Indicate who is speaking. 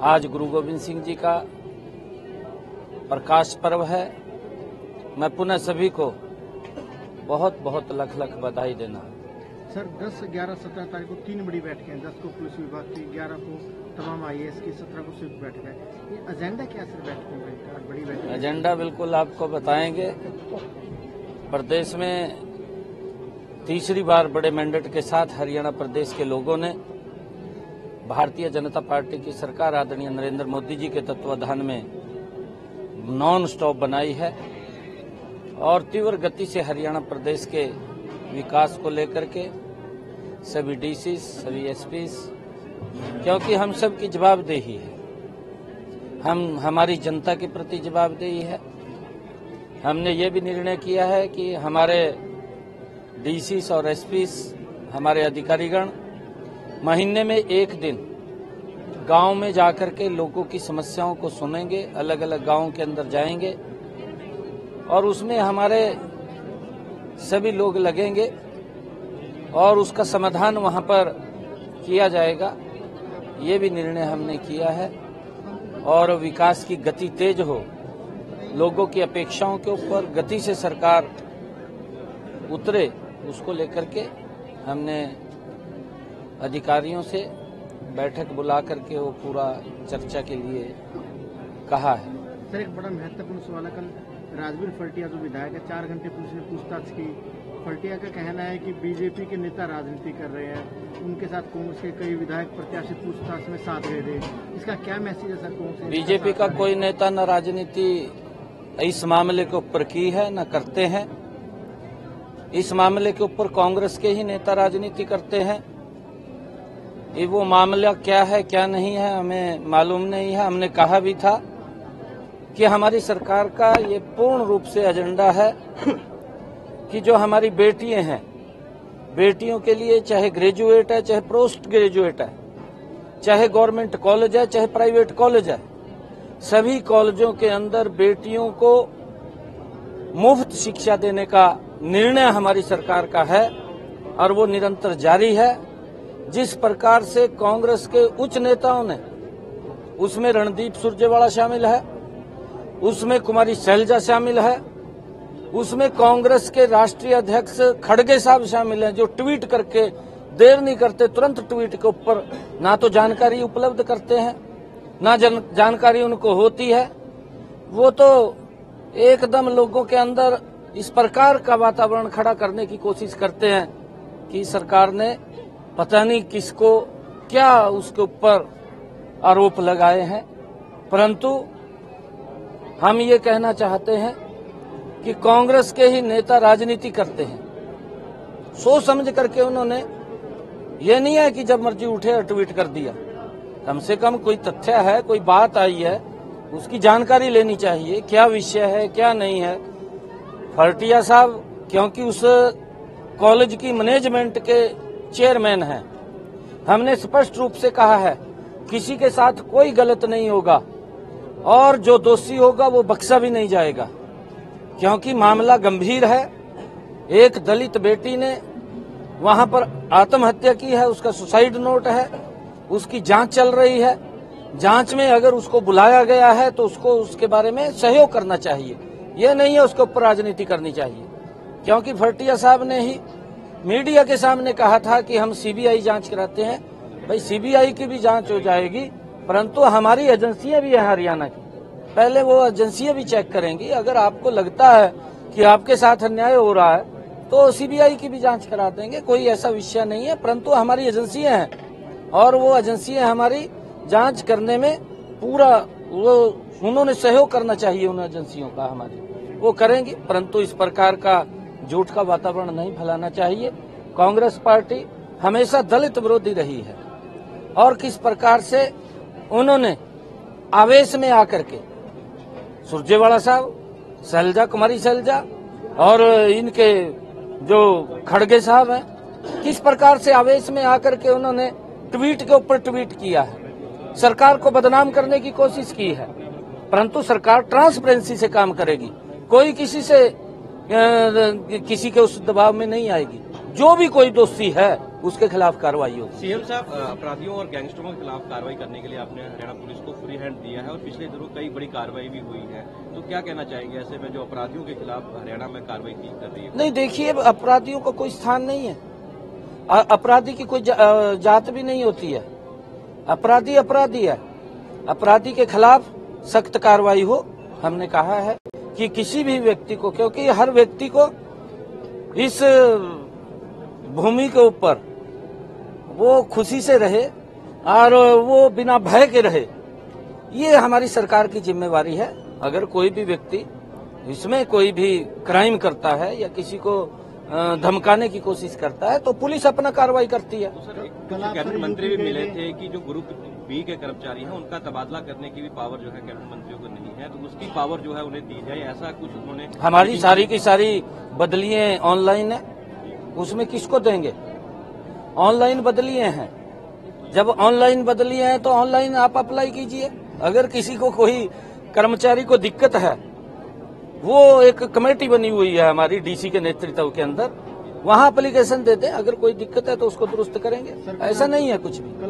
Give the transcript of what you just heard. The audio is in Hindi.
Speaker 1: आज गुरु गोविंद सिंह जी का प्रकाश पर्व है। मैं पुनः सभी को बहुत बहुत लख लख बधाई देना।
Speaker 2: सर 10, 11, 17 तारीख को 3 बड़ी बैठकें हैं। 10 को पुलिस विभाग की, 11 को तमाम IAS की, 17 को सिर्फ बैठक है। ये एजेंडा क्या सर बैठकों का? बड़ी बैठक
Speaker 1: एजेंडा बिल्कुल आपको बताएंगे। प्रदेश में तीसरी बार बड़े मैंडेट के साथ हरियाणा प्रदेश के लोगों ने भारतीय जनता पार्टी की सरकार आदरणीय नरेंद्र मोदी जी के तत्वाधान में नॉन स्टॉप बनाई है और तीव्र गति से हरियाणा प्रदेश के विकास को लेकर के सभी डीसी, सभी एसपी, क्योंकि हम सब की जवाबदेही है, हमारी जनता के प्रति जवाबदेही है। हमने ये भी निर्णय किया है कि हमारे डीसी और एसपी, हमारे अधिकारीगण महीने में एक दिन गांव में जाकर के लोगों की समस्याओं को सुनेंगे, अलग अलग गांवों के अंदर जाएंगे और उसमें हमारे सभी लोग लगेंगे और उसका समाधान वहां पर किया जाएगा। ये भी निर्णय हमने किया है और विकास की गति तेज हो, लोगों की अपेक्षाओं के ऊपर गति से सरकार उतरे, उसको लेकर के हमने अधिकारियों से बैठक बुला करके वो पूरा चर्चा के लिए कहा है।
Speaker 2: सर एक बड़ा महत्वपूर्ण सवाल है, कल राजवीर फल्टिया जो विधायक है, 4 घंटे पुलिस ने पूछताछ की। फल्टिया का कहना है कि बीजेपी के नेता राजनीति कर रहे हैं, उनके साथ कांग्रेस के कई विधायक प्रत्याशी पूछताछ में साथ गए थे। इसका क्या मैसेज है सर? कौन
Speaker 1: बीजेपी का कोई नेता न राजनीति इस मामले के ऊपर की है न करते हैं। इस मामले के ऊपर कांग्रेस के ही नेता राजनीति करते हैं। ये वो मामला क्या है क्या नहीं है हमें मालूम नहीं है। हमने कहा भी था कि हमारी सरकार का ये पूर्ण रूप से एजेंडा है कि जो हमारी बेटियां हैं, बेटियों के लिए चाहे ग्रेजुएट है, चाहे पोस्ट ग्रेजुएट है, चाहे गवर्नमेंट कॉलेज है, चाहे प्राइवेट कॉलेज है, सभी कॉलेजों के अंदर बेटियों को मुफ्त शिक्षा देने का निर्णय हमारी सरकार का है और वो निरंतर जारी है। जिस प्रकार से कांग्रेस के उच्च नेताओं ने, उसमें रणदीप सुरजेवाला शामिल है, उसमें कुमारी शैलजा शामिल है, उसमें कांग्रेस के राष्ट्रीय अध्यक्ष खड़गे साहब शामिल हैं, जो ट्वीट करके देर नहीं करते, तुरंत ट्वीट के ऊपर ना तो जानकारी उपलब्ध करते हैं ना जानकारी उनको होती है। वो तो एकदम लोगों के अंदर इस प्रकार का वातावरण खड़ा करने की कोशिश करते हैं कि सरकार ने पता नहीं किसको क्या उसके ऊपर आरोप लगाए हैं। परंतु हम ये कहना चाहते हैं कि कांग्रेस के ही नेता राजनीति करते हैं। सोच समझ करके उन्होंने, ये नहीं है कि जब मर्जी उठे और ट्वीट कर दिया। कम से कम कोई तथ्य है, कोई बात आई है, उसकी जानकारी लेनी चाहिए, क्या विषय है क्या नहीं है। फल्टिया साहब क्योंकि उस कॉलेज की मैनेजमेंट के चेयरमैन हैं, हमने स्पष्ट रूप से कहा है किसी के साथ कोई गलत नहीं होगा और जो दोषी होगा वो बख्शा भी नहीं जाएगा, क्योंकि मामला गंभीर है। एक दलित बेटी ने वहां पर आत्महत्या की है, उसका सुसाइड नोट है, उसकी जांच चल रही है। जांच में अगर उसको बुलाया गया है तो उसको उसके बारे में सहयोग करना चाहिए, ये नहीं है उसके ऊपर राजनीति करनी चाहिए। क्योंकि फल्टिया साहब ने ही मीडिया के सामने कहा था कि हम सीबीआई जांच कराते हैं। भाई सीबीआई की भी जांच हो जाएगी, परंतु हमारी एजेंसियां भी हैं हरियाणा की, पहले वो एजेंसियां भी चेक करेंगी। अगर आपको लगता है कि आपके साथ अन्याय हो रहा है तो सीबीआई की भी जांच करा देंगे, कोई ऐसा विषय नहीं है। परंतु हमारी एजेंसियां हैं और वो एजेंसियां हमारी जांच करने में पूरा वो उन्होंने सहयोग करना चाहिए, उन एजेंसियों का हमारी वो करेंगी। परंतु इस प्रकार का झूठ का वातावरण नहीं फैलाना चाहिए। कांग्रेस पार्टी हमेशा दलित विरोधी रही है और किस प्रकार से उन्होंने आवेश में आकर के सुरजेवाला साहब, शैलजा, कुमारी शैलजा और इनके जो खड़गे साहब हैं, किस प्रकार से आवेश में आकर के उन्होंने ट्वीट के ऊपर ट्वीट किया है, सरकार को बदनाम करने की कोशिश की है। परंतु सरकार ट्रांसपेरेंसी से काम करेगी, कोई किसी के उस दबाव में नहीं आएगी। जो भी कोई दोषी है उसके खिलाफ कार्रवाई होगी।
Speaker 3: सीएम साहब, अपराधियों और गैंगस्टरों के खिलाफ कार्रवाई करने के लिए आपने हरियाणा पुलिस को फ्री हैंड दिया है और पिछले दिनों कई बड़ी कार्रवाई भी हुई है, तो क्या कहना चाहेंगे ऐसे में जो अपराधियों के खिलाफ हरियाणा में कार्रवाई की कर रही है?
Speaker 1: नहीं, देखिए, अपराधियों का कोई स्थान नहीं है। अपराधी की कोई जात भी नहीं होती है। अपराधी अपराधी है। अपराधी के खिलाफ सख्त कार्रवाई हो। हमने कहा है कि किसी भी व्यक्ति को, क्योंकि हर व्यक्ति को इस भूमि के ऊपर वो खुशी से रहे और वो बिना भय के रहे, ये हमारी सरकार की जिम्मेवारी है। अगर कोई भी व्यक्ति इसमें कोई भी क्राइम करता है या किसी को धमकाने की कोशिश करता है तो पुलिस अपना कार्रवाई करती है।
Speaker 3: तो सर, कैबिनेट मंत्री भी मिले थे कि जो ग्रुप बी के कर्मचारी हैं उनका तबादला करने की भी पावर जो है कैबिनेट मंत्रियों को नहीं है, तो उसकी पावर जो है उन्हें दी जाए, ऐसा कुछ उन्होंने।
Speaker 1: हमारी सारी की सारी बदलियां ऑनलाइन है, उसमें किसको देंगे? ऑनलाइन बदलियां हैं। जब ऑनलाइन बदलियां हैं तो ऑनलाइन आप अप्लाई कीजिए। अगर किसी को कोई कर्मचारी को दिक्कत है, वो एक कमेटी बनी हुई है हमारी डीसी के नेतृत्व के अंदर, वहां एप्लीकेशन दे दें। अगर कोई दिक्कत है तो उसको दुरुस्त करेंगे। ऐसा नहीं है कुछ भी।